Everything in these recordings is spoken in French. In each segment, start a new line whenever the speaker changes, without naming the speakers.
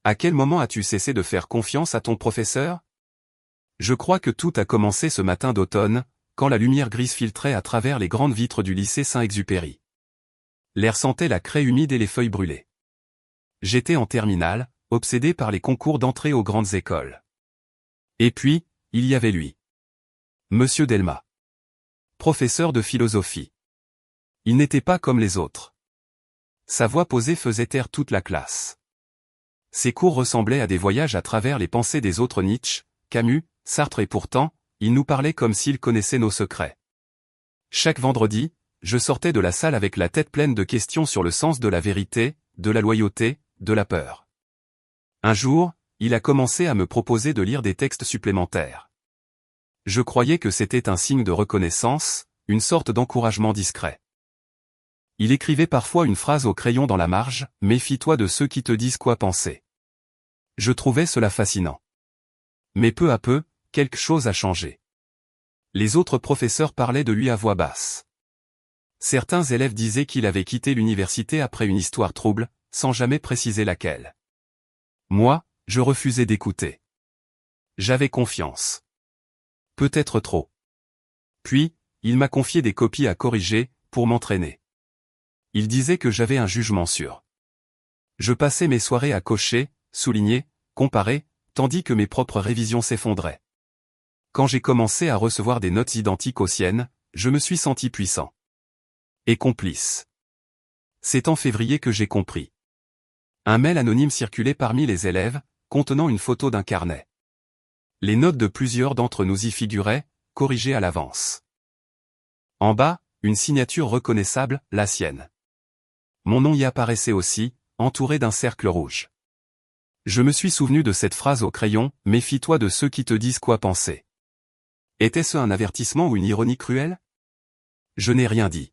À quel moment as-tu cessé de faire confiance à ton professeur? Je crois que tout a commencé ce matin d'automne, quand la lumière grise filtrait à travers les grandes vitres du lycée Saint-Exupéry. L'air sentait la craie humide et les feuilles brûlées. J'étais en terminale, obsédé par les concours d'entrée aux grandes écoles. Et puis, il y avait lui. Monsieur Delma. Professeur de philosophie. Il n'était pas comme les autres. Sa voix posée faisait taire toute la classe. Ses cours ressemblaient à des voyages à travers les pensées des autres Nietzsche, Camus, Sartre et pourtant, il nous parlait comme s'il connaissait nos secrets. Chaque vendredi, je sortais de la salle avec la tête pleine de questions sur le sens de la vérité, de la loyauté, de la peur. Un jour, il a commencé à me proposer de lire des textes supplémentaires. Je croyais que c'était un signe de reconnaissance, une sorte d'encouragement discret. Il écrivait parfois une phrase au crayon dans la marge, « Méfie-toi de ceux qui te disent quoi penser ». Je trouvais cela fascinant. Mais peu à peu, quelque chose a changé. Les autres professeurs parlaient de lui à voix basse. Certains élèves disaient qu'il avait quitté l'université après une histoire trouble, sans jamais préciser laquelle. Moi, je refusais d'écouter. J'avais confiance. Peut-être trop. Puis, il m'a confié des copies à corriger, pour m'entraîner. Il disait que j'avais un jugement sûr. Je passais mes soirées à cocher, souligner, comparer, tandis que mes propres révisions s'effondraient. Quand j'ai commencé à recevoir des notes identiques aux siennes, je me suis senti puissant. Et complice. C'est en février que j'ai compris. Un mail anonyme circulait parmi les élèves, contenant une photo d'un carnet. Les notes de plusieurs d'entre nous y figuraient, corrigées à l'avance. En bas, une signature reconnaissable, la sienne. Mon nom y apparaissait aussi, entouré d'un cercle rouge. Je me suis souvenu de cette phrase au crayon, « Méfie-toi de ceux qui te disent quoi penser ». Était-ce un avertissement ou une ironie cruelle? Je n'ai rien dit.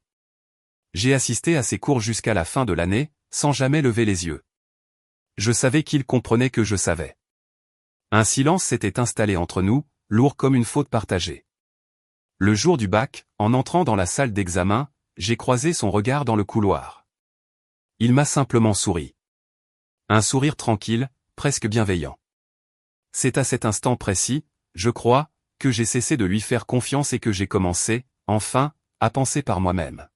J'ai assisté à ses cours jusqu'à la fin de l'année, sans jamais lever les yeux. Je savais qu'il comprenait que je savais. Un silence s'était installé entre nous, lourd comme une faute partagée. Le jour du bac, en entrant dans la salle d'examen, j'ai croisé son regard dans le couloir. Il m'a simplement souri. Un sourire tranquille, presque bienveillant. C'est à cet instant précis, je crois, que j'ai cessé de lui faire confiance et que j'ai commencé, enfin, à penser par moi-même.